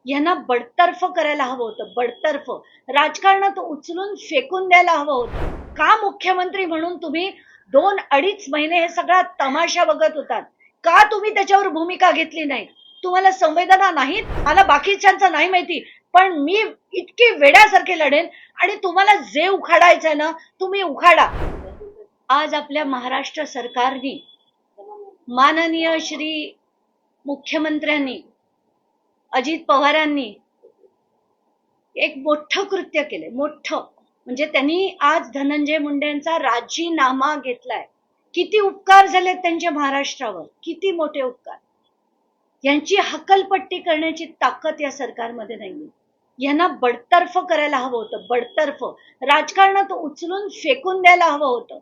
यांना बडतर्फ करायला हवं होतं. बडतर्फ राजकारणात उचलून फेकून द्यायला हवं होतं. का मुख्यमंत्री म्हणून तुम्ही 2-2.5 महिने हे सगळा तमाशा बघत होतात? का तुम्ही त्याच्यावर भूमिका घेतली नाही? तुम्हाला संवेदना नाहीत? मला बाकीच्यांचं नाही माहिती, पण मी इतकी वेड्यासारखे लढेन आणि तुम्हाला जे उखाडायचंय ना तुम्ही उखाडा. आज आपल्या महाराष्ट्र सरकारने माननीय श्री मुख्यमंत्र्यांनी अजित पवारांनी एक मोठं कृत्य केलंय. मोठं म्हणजे त्यांनी आज धनंजय मुंडेंचा राजीनामा घेतलाय. किती उपकार झाले त्यांच्या महाराष्ट्रावर, किती मोठे उपकार. यांची हकलपट्टी करण्याची ताकद या सरकारमध्ये नाहीये. यांना बडतर्फ करायला हवं होतं. बडतर्फ राजकारणात उचलून फेकून द्यायला हवं होतं.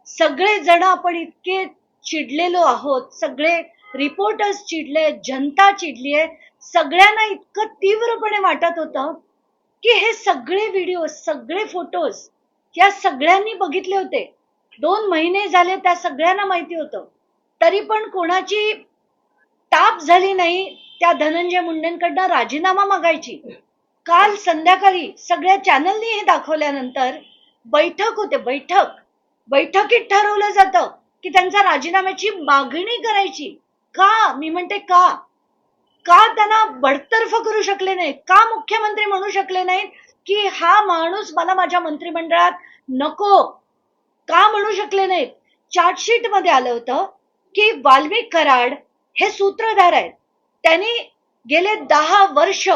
सगळे जण आपण इतके चिडलेलो आहोत, सगळे रिपोर्टर्स चिडले, जनता चिडलीये. सगळ्यांना इतकं तीव्रपणे वाटत होतं की हे सगळे व्हिडिओ, सगळे फोटोज या सगळ्यांनी बघितले होते. 2 महिने झाले, त्या सगळ्यांना माहिती होतं. तरी पण कोणाची टाप झाली नाही त्या धनंजय मुंडेंकडनं राजीनामा मागायची. काल संध्याकाळी सगळ्या चॅनलनी हे दाखवल्यानंतर बैठक होते. बैठकीत ठरवलं जातं की त्यांचा राजीनाम्याची मागणी करायची. का? मी म्हणते का त्यांना बडतर्फ करू शकले नाहीत? का मुख्यमंत्री म्हणू शकले नाहीत की हा माणूस मला माझ्या मंत्रिमंडळात नको? का म्हणू शकले नाहीत? चार्जशीट मध्ये आलं होतं की वाल्मिक कराड हे सूत्रधार आहेत. त्यांनी गेले 10 वर्ष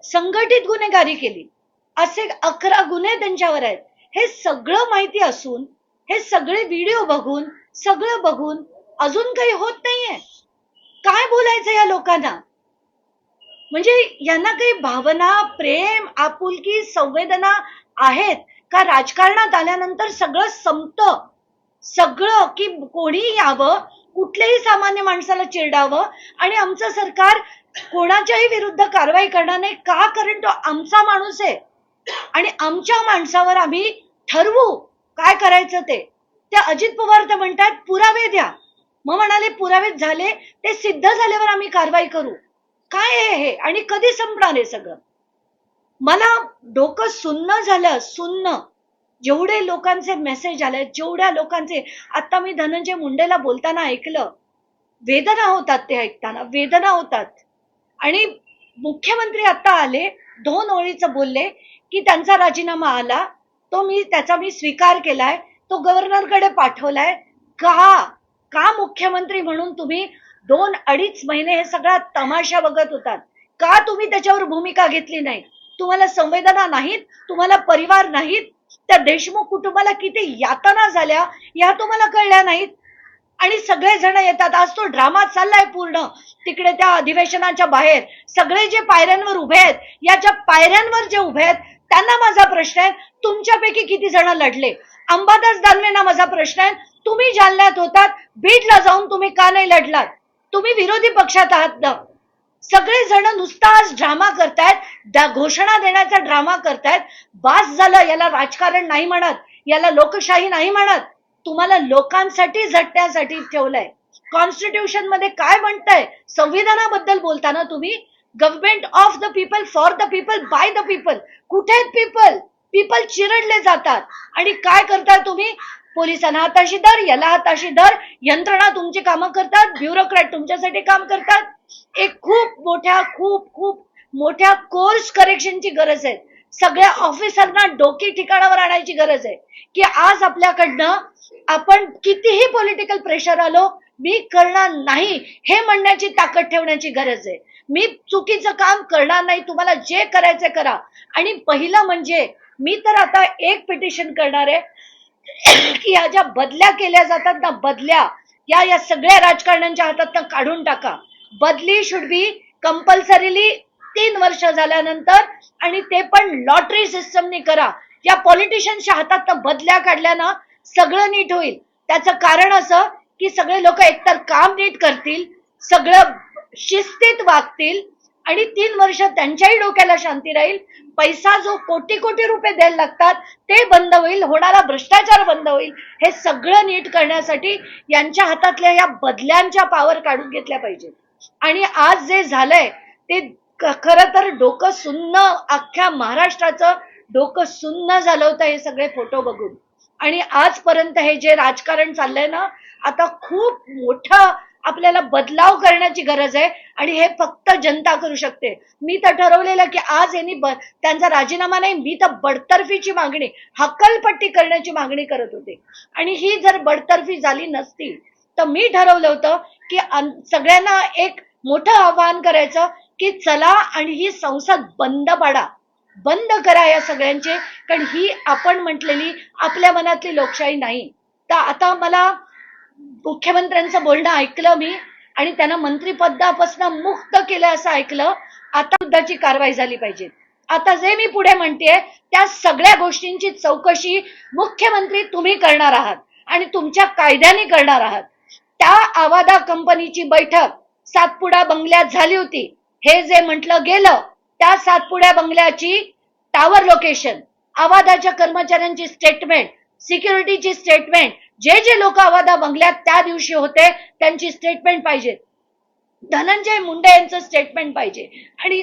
संघटित गुन्हेगारी केली. असे 11 गुन्हे त्यांच्यावर आहेत. हे सगळं माहिती असून, हे सगळे व्हिडिओ बघून, सगळं बघून अजून काही होत नाहीये. काय बोलायचं या लोकांना? म्हणजे यांना काही भावना, प्रेम, आपुलकी, संवेदना आहेत का? राजकारणात आल्यानंतर सगळं संपतं. सगळं की कोणी यावं, कुठल्याही सामान्य माणसाला चिरडावं आणि आमचं सरकार कोणाच्याही विरुद्ध कारवाई करणार नाही. का? कारण तो आमचा माणूस आहे आणि आमच्या माणसावर आम्ही ठरवू काय करायचं ते. त्या अजित पवार तर म्हणतात पुरावे द्या. मग म्हणाले पुरावे झाले, ते सिद्ध झाल्यावर आम्ही कारवाई करू. काय आहे हे आणि कधी संपणार हे सगळं? मला डोकं सुन्न झालं, सुन्न. जेवढे लोकांचे मेसेज आले, जेवढ्या लोकांचे, आता मी धनंजय मुंडेला बोलताना ऐकलं, वेदना होतात ते ऐकताना, वेदना होतात. आणि मुख्यमंत्री आता आले, 2 ओळीचं बोलले की त्यांचा राजीनामा आला, त्याचा मी स्वीकार केलाय, तो गव्हर्नरकडे पाठवलाय. का मुख्यमंत्री म्हणून तुम्ही 2-2.5 महिने हे सगळा तमाशा बघत होतात? का तुम्ही त्याच्यावर भूमिका घेतली नाही? तुम्हाला संवेदना नाहीत? तुम्हाला परिवार नाहीत? त्या देशमुख कुटुंबाला किती यातना झाल्या या तुम्हाला कळल्या नाहीत? आणि सगळे जण येतात. आज तो ड्रामा चाललाय पूर्ण तिकडे त्या अधिवेशनाच्या बाहेर. सगळे जे पायऱ्यांवर उभे आहेत, याच्या पायऱ्यांवर जे उभे आहेत त्यांना माझा प्रश्न आहे, तुमच्यापैकी किती जण लढले? अंबादास दानवेंना माझा प्रश्न आहे, तुम्ही जालन्यात होतात, बीडला जाऊन तुम्ही का नाही लढलात? तुम्ही विरोधी पक्षात आहात ना. सगळे जण नुसता आज ड्रामा करतायत, घोषणा देण्याचा ड्रामा करतायत. बास झालं. याला राजकारण नाही म्हणत, याला लोकशाही नाही म्हणत. तुम्हाला लोकांसाठी झटण्यासाठी ठेवलंय. कॉन्स्टिट्यूशन मध्ये काय म्हणतंय? संविधानाबद्दल बोलताना तुम्ही government of the people, for the people, by the people. कुठे आहेत पीपल? पीपल चिरडले जातात. आणि काय करताय तुम्ही? पोलिसांना हाताशी धर, याला हाताशी धर. यंत्रणा तुमची कामं करतात, ब्युरोक्रॅट तुमच्यासाठी काम करतात. एक खूप मोठ्या कोर्स करेक्शनची गरज आहे. सगळ्या ऑफिसरना डोकी ठिकाणावर आणायची गरज आहे की आज आपल्याकडनं आपण कितीही पॉलिटिकल प्रेशर आलो, मी करणार नाही हे म्हणण्याची ताकद ठेवण्याची गरज आहे. मी चुकीचं काम करणार नाही, तुम्हाला जे करायचं करा. आणि पहिलं म्हणजे मी तर आता एक पिटिशन करणार आहे की ह्या ज्या बदल्या केल्या जातात ना, बदल्या या सगळ्या राजकारण्यांच्या हातात काढून टाका. बदली शुड बी कंपल्सरीली 3 वर्ष झाल्यानंतर, आणि ते पण लॉटरी सिस्टमनी करा. या पॉलिटिशियन्सच्या हातात बदल्या काढल्या ना सगळं नीट होईल. त्याचं कारण असं की सगळे लोक एकतर काम नीट करतील, सगळं शिस्तीत वागतील आणि 3 वर्ष त्यांच्याही डोक्याला शांती राहील. पैसा जो कोटी रुपये द्यायला लागतात ते बंद होईल, होणारा भ्रष्टाचार बंद होईल. हे सगळं नीट करण्यासाठी यांच्या हातातल्या या बदल्यांच्या पावर काढून घेतल्या पाहिजे. आणि आज जे झालंय ते खरं तर डोकं सुन्न, अख्ख्या महाराष्ट्राचं डोकं सुन्न झालं होतं हे सगळे फोटो बघून. आणि आजपर्यंत हे जे राजकारण चाललंय ना, आता खूप मोठा आपल्याला बदलाव करण्याची गरज आहे आणि हे फक्त जनता करू शकते. मी तर ठरवलेलं की आज यांनी त्यांचा राजीनामा नाही, मी तर बडतर्फीची मागणी, हक्कलपट्टी करण्याची मागणी करत होते. आणि ही जर बडतर्फी झाली नसती तर मी ठरवलं होतं की सगळ्यांना एक मोठं आवाहन करायचं की चला आणि ही संसद बंद पाडा, बंद करा या सगळ्यांचे, कारण ही आपण म्हटलेली आपल्या मनातली लोकशाही नाही. तर आता मला मुख्यमंत्र्यांचं बोलणं ऐकलं मी आणि त्यांना मंत्रिपदापासून मुक्त केलं असं ऐकलं. आता युद्धाची कारवाई झाली पाहिजे. आता जे मी पुढे म्हणतेय त्या सगळ्या गोष्टींची चौकशी मुख्यमंत्री तुम्ही करणार आहात आणि तुमच्या कायद्याने करणार आहात. त्या आवादा कंपनीची बैठक सातपुडा बंगल्यात झाली होती, हे जे म्हटलं गेलं, त्या सातपुड्या बंगल्याची टावर लोकेशन, आवादाच्या कर्मचाऱ्यांची स्टेटमेंट, सिक्युरिटीची स्टेटमेंट, जे जे लोक आवादा बंगल्यात त्या दिवशी होते त्यांची स्टेटमेंट पाहिजे. धनंजय मुंडे यांचं स्टेटमेंट पाहिजे आणि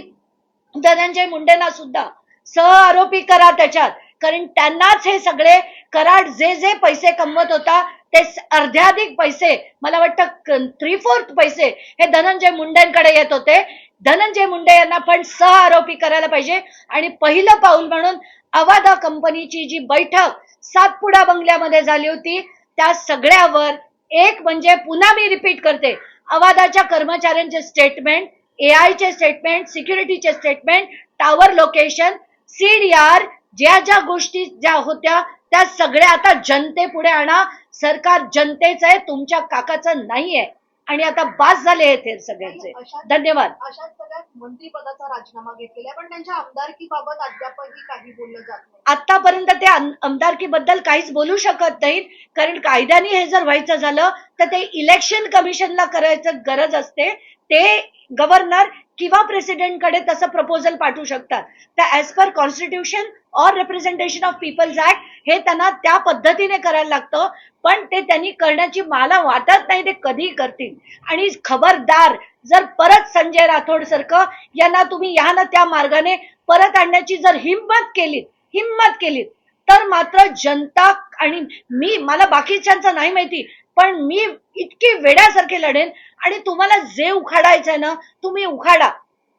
धनंजय मुंडेंना सुद्धा सहआरोपी करा त्याच्यात, कारण त्यांनाच हे सगळे कराड जे जे पैसे कमवत होता ते अर्ध्याधिक पैसे, मला वाटतं 3/4 पैसे हे धनंजय मुंडेंकडे येत होते. धनंजय मुंडे यांना पण सहआरोपी करायला पाहिजे. आणि पहिलं पाऊल म्हणून आवादा कंपनीची जी बैठक सातपुडा बंगल्यामध्ये झाली होती त्या सगळ्यावर एक म्हणजे पुन्हा मी रिपीट करते, आवादाच्या कर्मचाऱ्यांचे स्टेटमेंट, एआयचे स्टेटमेंट, सिक्युरिटीचे स्टेटमेंट, टावर लोकेशन, सीडीआर, ज्या ज्या गोष्टी ज्या होत्या त्या सगळ्या आता जनतेपुढे आणा. सरकार जनतेचं आहे, तुमच्या काकाचं नाहीये. आणि आता बास झाले हे सगळ्यांचे. धन्यवाद. अशाच सगळ्यात मंत्रिपदाचा राजीनामा घेतलेला आहे, पण त्यांच्या आमदारकीबाबत अद्यापही काही बोललं जात नाही. आतापर्यंत ते आमदारकीबद्दल काहीच बोलू शकत नाहीत, कारण कायद्याने हे जर व्हायचं झालं तर ते इलेक्शन कमिशनला करायचं गरज असते. ते गव्हर्नर किंवा प्रेसिडेंटकडे तसं प्रपोजल पाठवू शकतात. तर ऍज पर कॉन्स्टिट्यूशन और रिप्रेझेंटेशन ऑफ पीपल्स ऍक्ट हे त्यांना त्या पद्धतीने करायला लागतं. पण ते त्यांनी करण्याची मला वाटत नाही ते कधी करतील. आणि खबरदार, जर परत संजय राठोड सारखं यांना तुम्ही या ना त्या मार्गाने परत आणण्याची जर हिम्मत केलीत तर मात्र जनता आणि मला बाकीच्यांचं नाही माहिती, पण मी इतकी वेड्यासारखे लढेन. आणि तुम्हाला जे उखाडायचंय ना तुम्ही उखाडा,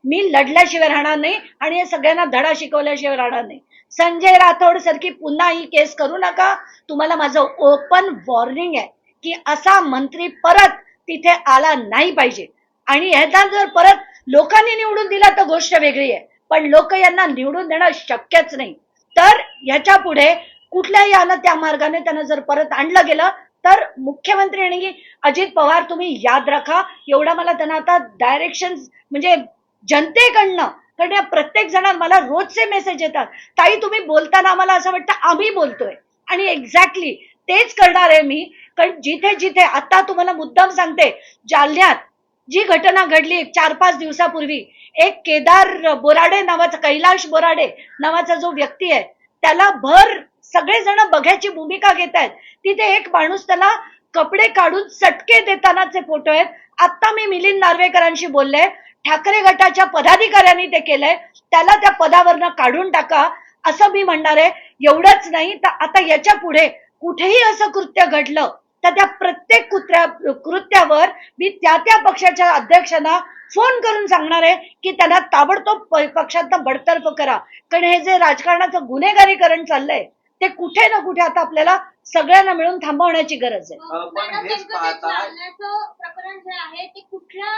मी लढल्याशिवाय राहणार नाही आणि या सगळ्यांना धडा शिकवल्याशिवाय राहणार नाही. संजय राठोड सारखी पुन्हा ही केस करू नका. तुम्हाला माझं ओपन वॉर्निंग आहे की असा मंत्री परत तिथे आला नाही पाहिजे. आणि ह्याचा जर परत लोकांनी निवडून दिला तर गोष्ट वेगळी आहे, पण लोक यांना निवडून देणं शक्यच नाही. तर ह्याच्या पुढे कुठल्याही त्या मार्गाने त्यांना जर परत आणलं गेलं तर मुख्यमंत्री आणि अजित पवार तुम्ही याद राखा, एवढा मला त्यांना आता डायरेक्शन म्हणजे जनतेकडनं, कारण या प्रत्येक जणांना मला रोजचे मेसेज येतात, ताई तुम्ही बोलताना आम्हाला असं वाटतं आम्ही बोलतोय. आणि एक्झॅक्टली तेच करणार आहे मी. कारण जिथे जिथे आता तुम्हाला मुद्दाम सांगते, जालन्यात जी घटना घडली 4-5 दिवसापूर्वी, एक केदार बोराडे नावाचा, कैलाश बोराडे नावाचा जो व्यक्ती आहे त्याला भर सगळेजण बघ्याची भूमिका घेत आहेत. तिथे एक माणूस त्याला कपडे काढून चटके देतानाचे फोटो आहेत. आता मी मिलिंद नार्वेकरांशी बोलले, ठाकरे गटाच्या पदाधिकाऱ्यांनी ते केलंय, त्याला त्या पदावरनं काढून टाका असं मी म्हणणार आहे. एवढंच नाही तर आता याच्या पुढे कुठेही असं कृत्य घडलं तर त्या प्रत्येक कृत्यावर मी त्या पक्षाच्या अध्यक्षांना फोन करून सांगणार आहे की त्यांना ताबडतोब पक्षातनं बडतर्फ करा. कारण हे जे राजकारणाचं गुन्हेगारीकरण चाललंय ते कुठे ना कुठे आता आपल्याला सगळ्यांना मिळून थांबवण्याची गरज आहे. प्रकरण जे आहे ते कुठल्या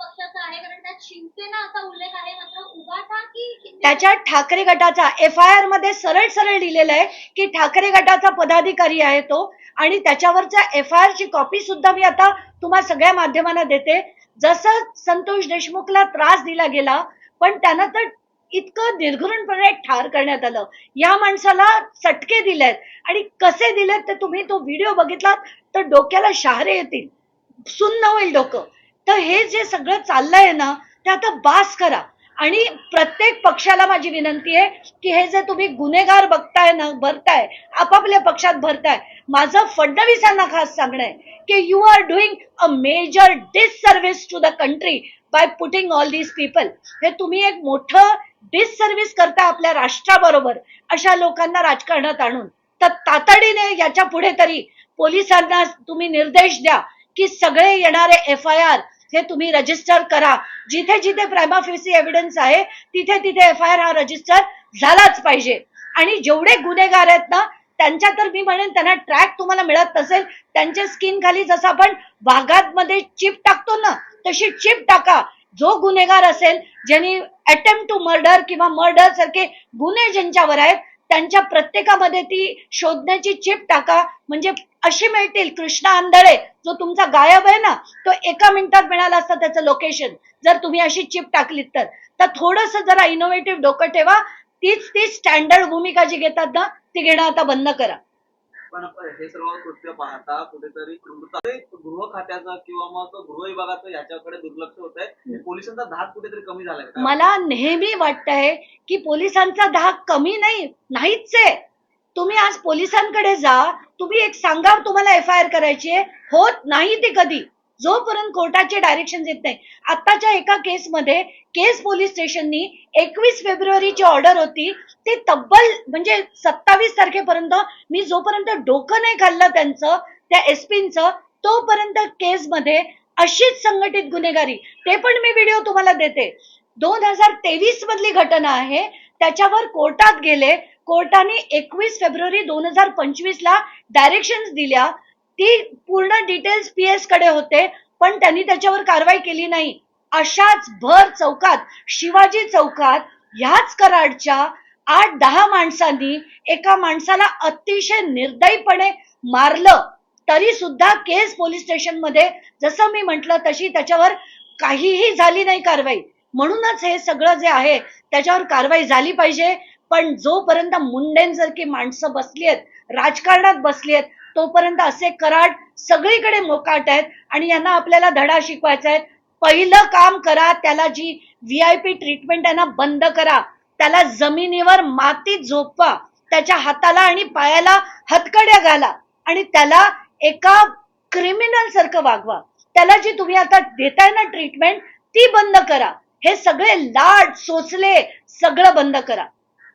पक्षाचं आहे, कारण त्यात शिवसेना असा उल्लेख आहे, मात्र उभाटा की त्याच्यात ठाकरे गटाचा FIR मध्ये सरळ सरळ लिहिलेलं आहे की ठाकरे गटाचा पदाधिकारी आहे तो. आणि त्याच्यावरच्या FIR ची कॉपी सुद्धा मी आता तुम्हा सगळ्या माध्यमांना देते. जसं संतोष देशमुखला त्रास दिला गेला, पण त्यांना तर इतकं निर्घृणपणे ठार करण्यात आलं. या माणसाला चटके दिलेत आणि कसे दिलेत ते तुम्ही तो व्हिडिओ बघितला तर डोक्याला शहारे येतील, सुन्न होईल डोकं. तर हे जे सगळं चाललंय ना ते आता बास करा. आणि प्रत्येक पक्षाला माझी विनंती आहे की हे जे तुम्ही गुन्हेगार बघताय ना, भरताय, आपापल्या पक्षात भरताय, माझं फडणवीसांना खास सांगणं आहे की you are doing a major disservice to the country by putting all these people. हे तुम्ही एक मोठं डिससर्व्हिस करता आपल्या राष्ट्राबरोबर अशा लोकांना राजकारणात आणून. तर तातडीने याच्या पुढे तरी पोलिसांना तुम्ही निर्देश द्या की सगळे येणारे FIR हे तुम्ही रजिस्टर करा. जिथे जिथे प्रायमा फेसी एव्हिडन्स आहे तिथे तिथे FIR हा रजिस्टर झालाच पाहिजे. आणि जेवढे गुन्हेगार आहेत ना त्यांच्या, तर मी म्हणेन त्यांना ट्रॅक तुम्हाला मिळत नसेल, त्यांच्या स्किन खाली जसं आपण भागांमध्ये चिप टाकतो ना तशी चिप टाका. जो गुन्हेगार असेल ज्यांनी अटेम्प्ट टू मर्डर किंवा मर्डर सारखे गुन्हे ज्यांच्यावर आहेत त्यांच्या प्रत्येकामध्ये ती शोधण्याची चिप टाका. म्हणजे अशी मिळतील. कृष्णा आंधळे जो तुमचा गायब आहे ना तो 1 मिनिटात मिळाला असता त्याचं लोकेशन, जर तुम्ही अशी चिप टाकलीत तर थोडस जरा इनोव्हेटिव्ह डोकं ठेवा. तीच स्टँडर्ड भूमिका जी घेतात ना ती घेणं आता बंद करा. पण हे सर्व कृत्य पाहता कुठेतरी गृह खात्याचं किंवा मग गृह विभागाचं याच्याकडे दुर्लक्ष होत आहे. पोलिसांचा धाक कुठेतरी कमी झालाय का? मला नेहमी वाटतंय की पोलिसांचा धाक कमी नाहीच आहे. तुम्ही आज पोलिसांकडे जा, तुम्ही एक सांगा तुम्हाला FIR करायची आहे, होत नाही ती कधी, जोपर्यंत कोर्टाचे डायरेक्शन येत नाही. आताच्या एका केसमध्ये केस पोलीस स्टेशननी 21 फेब्रुवारीची ऑर्डर होती, ते तब्बल म्हणजे 27 तारखेपर्यंत मी जोपर्यंत डोकं नाही खाल्लं त्यांचं, त्या SPंचं, तोपर्यंत केसमध्ये अशीच संघटित गुन्हेगारी, ते पण मी व्हिडिओ तुम्हाला देते, 2023 मधली घटना आहे. त्याच्यावर कोर्टात गेले, कोर्टाने 21 फेब्रुवारी 2025 ला डायरेक्शन्स दिल्या. ती पूर्ण डिटेल्स PS कडे होते पण त्यांनी त्याच्यावर कारवाई केली नाही. अशाच भर चौकात, शिवाजी चौकात ह्याच कराडच्या 8-10 माणसांनी एका माणसाला अतिशय निर्दयीपणे मारलं, तरी सुद्धा केस पोलीस स्टेशन मध्ये जसं मी म्हटलं तशी त्याच्यावर काहीही झाली नाही कारवाई. म्हणूनच हे सगळं जे आहे त्याच्यावर कारवाई झाली पाहिजे. पण जोपर्यंत मुंडेंसारखी माणसं बसली आहेत, राजकारणात बसली आहेत, तोपर्यंत असे कराड सगळीकडे मोकाट आहेत आणि यांना आपल्याला धडा शिकवायचा आहे. पहिलं काम करा, त्याला जी VIP ट्रीटमेंट आहे ना बंद करा. त्याला जमिनीवर मातीत झोपवा, त्याच्या हाताला आणि पायाला हतकड्या घाला आणि त्याला एका क्रिमिनल सारखं वागवा. त्याला जी तुम्ही आता देताय ना ट्रीटमेंट ती बंद करा. हे सगळे लाड सोचले सगळं बंद करा.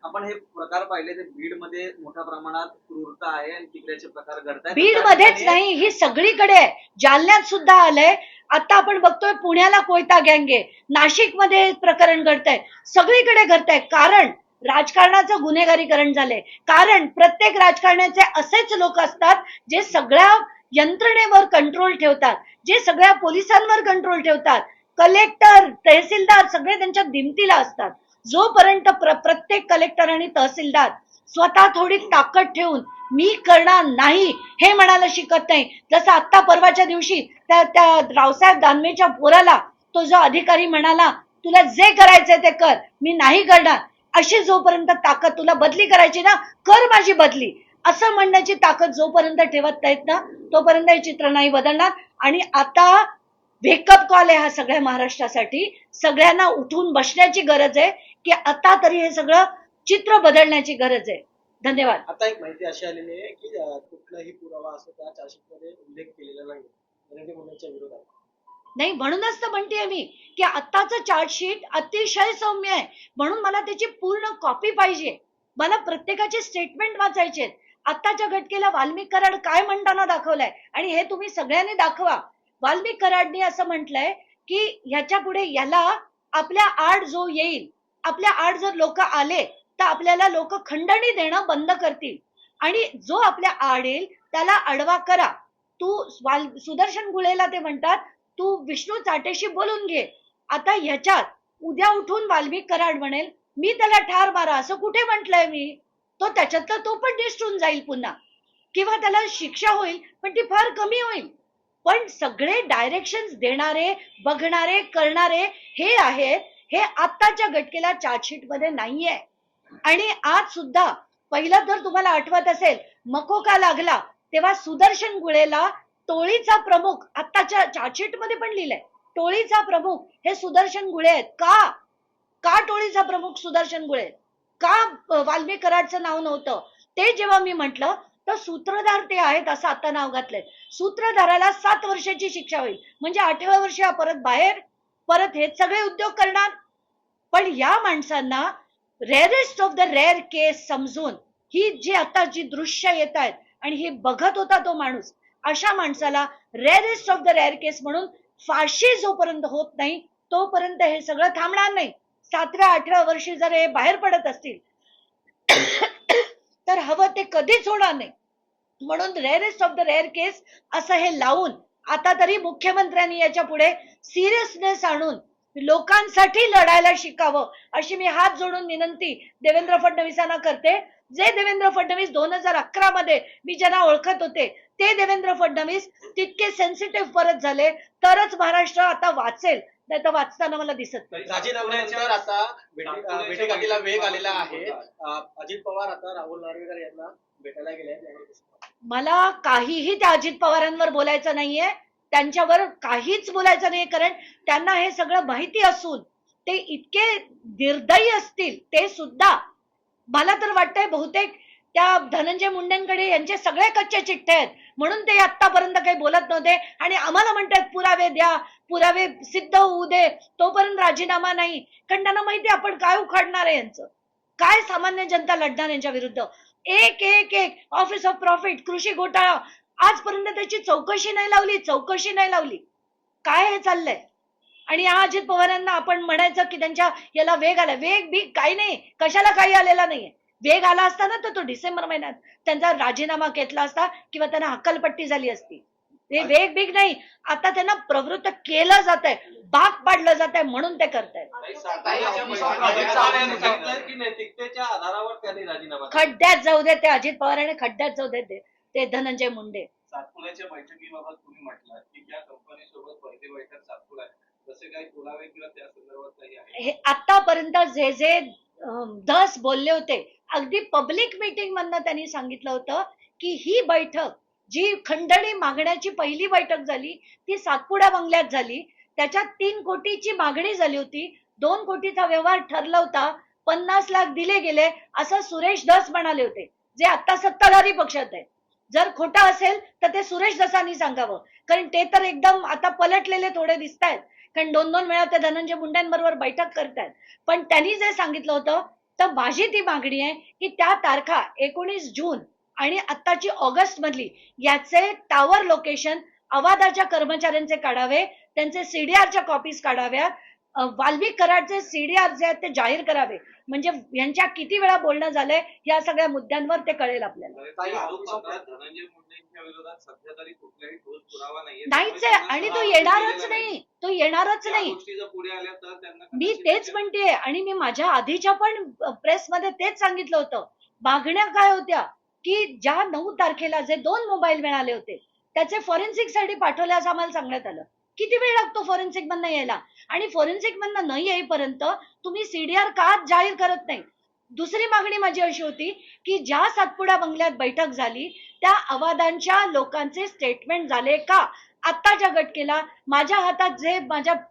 आपण हे प्रकार पाहिले ते बीड मध्ये मोठ्या प्रमाणात क्रूरता आहे आणि तिकडेचे प्रकार घडतात. बीड मध्येच नाही, ही सगळीकडे आहे. जालन्यात सुद्धा आलंय. आता आपण बघतोय पुण्याला कोयता गँग आहे, नाशिकमध्ये प्रकरण घडतंय, सगळीकडे घडतंय. कारण राजकारणाचं गुन्हेगारीकरण झालंय. कारण प्रत्येक राजकारणाचे असेच लोक असतात जे सगळ्या यंत्रणेवर कंट्रोल ठेवतात, जे सगळ्या पोलिसांवर कंट्रोल ठेवतात. कलेक्टर, तहसीलदार सगळे त्यांच्या दिमतीला असतात. जोपर्यंत प्रत्येक कलेक्टर आणि तहसीलदार स्वतः थोडी ताकद ठेवून मी करणार नाही हे म्हणायला शिकत नाही. जसं आत्ता परवाच्या दिवशी त्या रावसाहेब दानवेच्या पोराला तो जो अधिकारी म्हणाला तुला जे करायचंय ते कर, मी नाही करणार. अशी जोपर्यंत ताकद, तुला बदली करायची ना कर माझी बदली, असं म्हणण्याची ताकद जोपर्यंत ठेवत नाहीत ना तोपर्यंत हे चित्र नाही बदलणार. आणि आता वेकअप कॉल आहे हा सगळ्या महाराष्ट्रासाठी. सगळ्यांना उठून बसण्याची गरज आहे की आता तरी हे सगळं चित्र बदलण्याची गरज आहे. धन्यवाद. आता एक माहिती अशी आलेली आहे की कुठलाही पुरावा असं त्या चार्जशीटमध्ये उल्लेख केलेला नाही नरेंद्र मोदींच्या विरोधात. नाही, म्हणूनच तर म्हणतेय मी की आत्ताचं चार्जशीट अतिशय सौम्य आहे. म्हणून मला त्याची पूर्ण कॉपी पाहिजे. मला प्रत्येकाचे स्टेटमेंट वाचायचे. आत्ताच्या घटकेला वाल्मिक कराड काय म्हणताना दाखवलंय आणि हे तुम्ही सगळ्यांनी दाखवा. वाल्मिक कराडनी असं म्हटलंय की ह्याच्या पुढे याला आपल्या आड जो येईल, आपल्या आड जर लोक आले तर आपल्याला लोक खंडणी देणं बंद करतील आणि जो आपल्या आड येईल त्याला आडवा करा. तू सुदर्शन गुळेला ते म्हणतात तू विष्णू चाटेशी बोलून घे. आता ह्याच्यात उद्या उठून वाल्मिक कराड म्हणेल मी त्याला ठार मारा, असं कुठे म्हटलंय मी? तो त्याच्यातला तो पण निष्ठून जाईल पुन्हा, किंवा त्याला शिक्षा होईल पण ती फार कमी होईल. पण सगळे डायरेक्शन्स देणारे, बघणारे, करणारे हे आहेत, हे आत्ताच्या घटकेला चार्जशीट मध्ये नाहीये. आणि आज सुद्धा पहिलं जर तुम्हाला आठवत असेल मकोका लागला तेव्हा सुदर्शन गुळेला टोळीचा प्रमुख, आत्ताच्या चार्जशीट मध्ये पण लिहिलंय टोळीचा प्रमुख हे सुदर्शन गुळे आहेत. का टोळीचा प्रमुख सुदर्शन गुळे, का वाल्मिक कराडचं नाव नव्हतं, ते जेव्हा मी म्हटलं तर सूत्रधार ते आहेत असं आता नाव घातलंय. सूत्रधाराला 7 वर्षाची शिक्षा होईल, म्हणजे 8व्या वर्षी हा परत बाहेर, परत हेच सगळे उद्योग करणार. पण या माणसांना रेअरेस्ट ऑफ द रेअर केस समजून ही जी आता जी दृश्य येत आहेत आणि हे बघत होता तो माणूस, अशा माणसाला रेअरेस्ट ऑफ द रेअर केस म्हणून फाशी जोपर्यंत होत नाही तोपर्यंत हे सगळं थांबणार नाही. 7व्या 8व्या वर्षी जर हे बाहेर पडत असतील तर हवं ते कधीच होणार नाही. म्हणून रेअरेस्ट ऑफ द रेअर केस असं हे लावून आता तरी मुख्यमंत्र्यांनी याच्या पुढे सिरियसनेस आणून लोकांसाठी लढायला शिकावं अशी मी हात जोडून विनंती देवेंद्र फडणवीसांना करते. जे देवेंद्र फडणवीस 2011 मध्ये मी ज्यांना ओळखत होते ते देवेंद्र फडणवीस तितके सेन्सिटिव्ह परत झाले तरच महाराष्ट्र आता वाचेल, नाही तर वाचताना मला दिसत नाही. राजीनाम्यानंतर आता भेटीगाठीला वेग आलेला आहे. अजित पवार आता राहुल नार्वेकर यांना भेटायला गेले आहेत. मला काहीही त्या अजित पवारांवर बोलायचं नाहीये, त्यांच्यावर काहीच बोलायचं नाहीये, कारण त्यांना हे सगळं माहिती असून ते इतके निर्दयी असतील ते सुद्धा. मला तर वाटतंय बहुतेक त्या धनंजय मुंडेंकडे यांचे सगळे कच्चे चिठ्ठे आहेत म्हणून ते आतापर्यंत काही बोलत नव्हते आणि आम्हाला म्हणतात पुरावे द्या, पुरावे सिद्ध होऊ दे, तोपर्यंत राजीनामा नाही. कारण त्यांना माहिती आपण काय उखाडणार आहे, यांचं काय सामान्य जनता लढणार यांच्या विरुद्ध. एक एक एक ऑफिस ऑफ प्रॉफिट, कृषी घोटाळा, आजपर्यंत त्याची चौकशी नाही लावली. काय हे चाललंय? आणि या अजित पवारांना आपण म्हणायचं की त्यांच्या याला वेग आला, वेग बी काही नाही, कशाला काही आलेला नाहीये. वेग आला असता ना तर तो डिसेंबर महिन्यात त्यांचा राजीनामा घेतला असता किंवा त्यांना हक्कलपट्टी झाली असती. ते वेग बिग नाही, आता त्यांना प्रवृत्त केलं जात आहे, भाग पाडलं जात आहे म्हणून ते करतायत. नैतिकतेच्या आधारावर त्यांनी राजीनामा खड्ड्यात जाऊ दे ते अजित पवार आणि खड्ड्यात जाऊ दे ते धनंजय मुंडे. सातपुड्याच्या बैठकीबाबत तुम्ही म्हटलं की ज्या कंपनीसोबत पहिली बैठक सातपुडा आहे तसे काही पुरावे किंवा त्या संदर्भात काही आहे? हे आतापर्यंत जे जे धस बोलले होते, अगदी पब्लिक मीटिंग मधनं त्यांनी सांगितलं होतं की ही बैठक जी खंडणी मागण्याची पहिली बैठक झाली ती सातपुडा बंगल्यात झाली. त्याच्यात 3 कोटीची मागणी झाली होती, 2 कोटीचा व्यवहार ठरला होता, 50 लाख दिले गेले असं सुरेश धस म्हणाले होते, जे आता सत्ताधारी पक्षात आहे. जर खोटं असेल तर ते सुरेश धसांनी सांगावं, कारण ते तर एकदम आता पलटलेले थोडे दिसत आहेत, कारण 2-2 वेळा ते धनंजय मुंडेंबरोबर बैठक करतायत. पण त्यांनी जे सांगितलं होतं तर माझी ती मागणी आहे की त्या तारखा 19 जून आणि आत्ताची ऑगस्ट मधली याचे टावर लोकेशन अवादाच्या कर्मचाऱ्यांचे काढावे, त्यांचे सीडीआरच्या कॉपीज काढाव्या, वाल्मिक कराडचे सीडीआर जे आहेत ते जाहीर करावे, म्हणजे यांच्या किती वेळा बोलणं झालंय या सगळ्या मुद्द्यांवर ते कळेल आपल्याला. धनंजय मुंडेंच्या विरोधात सध्या तरी कुठलाही ठोस पुरावा नाहीच आहे आणि तो येणारच नाही, तो येणारच नाही. गोष्टी जर पुढे आल्या तर त्यांना मी तेच म्हणतेय आणि मी माझ्या आधीच्या पण प्रेसमध्ये तेच सांगितलं होतं. मागण्या काय होत्या की ज्या 9 तारखेला जे 2 मोबाईल मिळाले होते त्याचे फॉरेन्सिक साठी पाठवले असं आम्हाला सांगण्यात आलं. किती वेळ लागतो फॉरेन्सिक मधनं यायला, आणि फॉरेन्सिक मधनं न येईपर्यंत तुम्ही सीडीआर का जाहीर करत नाही. दुसरी मागणी माझी अशी होती की ज्या सातपुडा बंगल्यात बैठक झाली त्या अवादांच्या लोकांचे स्टेटमेंट झाले का. आत्ताच्या घटकेला माझ्या हातात जे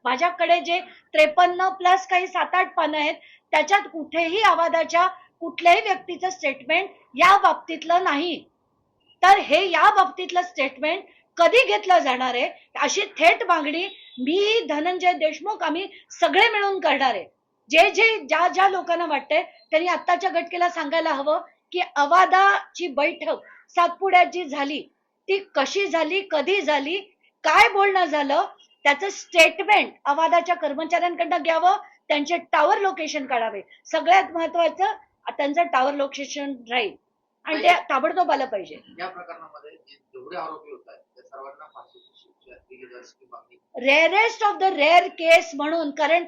माझ्याकडे जे 53 प्लस काही 7-8 पानं आहेत त्याच्यात कुठेही अवादाच्या कुठल्याही व्यक्तीचं स्टेटमेंट या बाबतीतलं नाही. तर हे या बाबतीतलं स्टेटमेंट कधी घेतलं जाणार आहे अशी थेट मागणी मी, धनंजय देशमुख, आम्ही सगळे मिळून करणार आहे. ज्या लोकांना वाटतंय त्यांनी आत्ताच्या घटकेला सांगायला हवं की अवादाची बैठक सातपुड्याची झाली ती कशी झाली, कधी झाली, काय बोलणं झालं, त्याचं स्टेटमेंट अवादाच्या कर्मचाऱ्यांकडनं घ्यावं, त्यांचे टावर लोकेशन काढावे. सगळ्यात महत्वाचं त्यांचं टावर लोकेशन राहील आणि ते ताबडतोब आलं पाहिजे. या प्रकरणामध्ये जेवढे आरोपी होत आहेत त्या सर्वांना फाशीची शिक्षा दिली जाण्याची मागणी. रेअरेस्ट ऑफ द रेअर केस म्हणून, कारण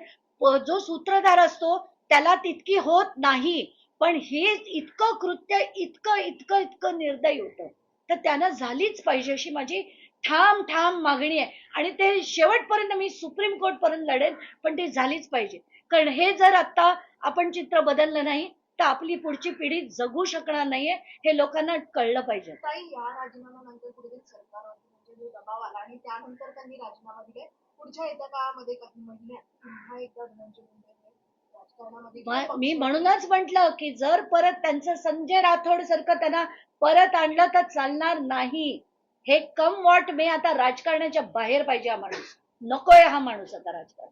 जो सूत्रधार असतो त्याला तितकी होत नाही, पण हे इतकं कृत्य इतकं निर्दयी होतं तर त्यानं झालीच पाहिजे अशी माझी ठाम मागणी आहे. आणि ते शेवटपर्यंत मी सुप्रीम कोर्ट पर्यंत लढेल, पण ती झालीच पाहिजे. कारण हे जर आता आपण चित्र बदललं नाही तर आपली पुढची पिढी जगू शकणार नाहीये, हे लोकांना कळलं पाहिजे. ताई, या राजीनाम्यानंतर कुठेतरी सरकारवरती म्हणजे जो दबाव आला आणि त्यानंतर त्यांनी राजीनामा दिले, पुढच्या येत्या काळामध्ये काही महिन्यात पुन्हा एकदा धनंजय मुंडे राजकारणामध्ये मी म्हणूनच म्हंटल की जर परत त्यांचं संजय राठोड सारखं त्यांना परत आणलं तर चालणार नाही. हे कम वॉट मे आता राजकारणाच्या बाहेर पाहिजे हा माणूस. नकोय हा माणूस आता राजकारण.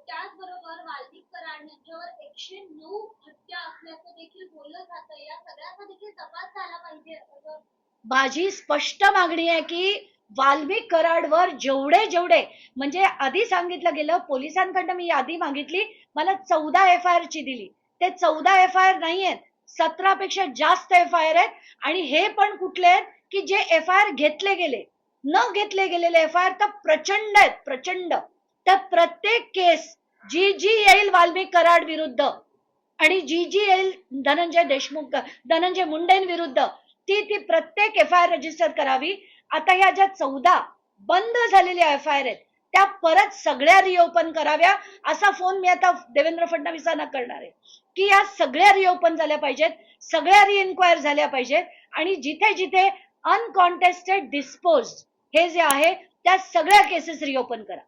त्याचबरोबर वाल्मिक कराड यांच्यावर 109 हत्या असल्याचं देखील बोललं जातं. या सगळ्याचा देखील तपास झाला पाहिजे असं माझी स्पष्ट मागणी आहे की वाल्मिक कराडवर जेवढे म्हणजे आधी सांगितलं गेलं, पोलिसांकडनं मी यादी मागितली, मला 14 FIR ची दिली. ते 14 FIR नाही आहेत, 17 पेक्षा जास्त FIR आहेत. आणि हे पण कुठले आहेत की जे FIR घेतले गेले, न घेतले गेलेले FIR तर प्रचंड आहेत, प्रचंड. तर प्रत्येक केस जी येईल वाल्मिक कराड विरुद्ध आणि जी येईल धनंजय मुंडेंविरुद्ध, ती प्रत्येक FIR रजिस्टर करावी. आता ह्या ज्या 14 बंद झालेल्या FIR आहेत त्या परत सगळ्या रिओपन कराव्या. असा फोन मी आता देवेंद्र फडणवीसांना करणार आहे की या सगळ्या रिओपन झाल्या पाहिजेत, सगळ्या रिइन्क्वायर झाल्या पाहिजेत आणि जिथे जिथे अनकॉन्टेस्टेड डिस्पोज हे जे आहे त्या सगळ्या केसेस रिओपन करा.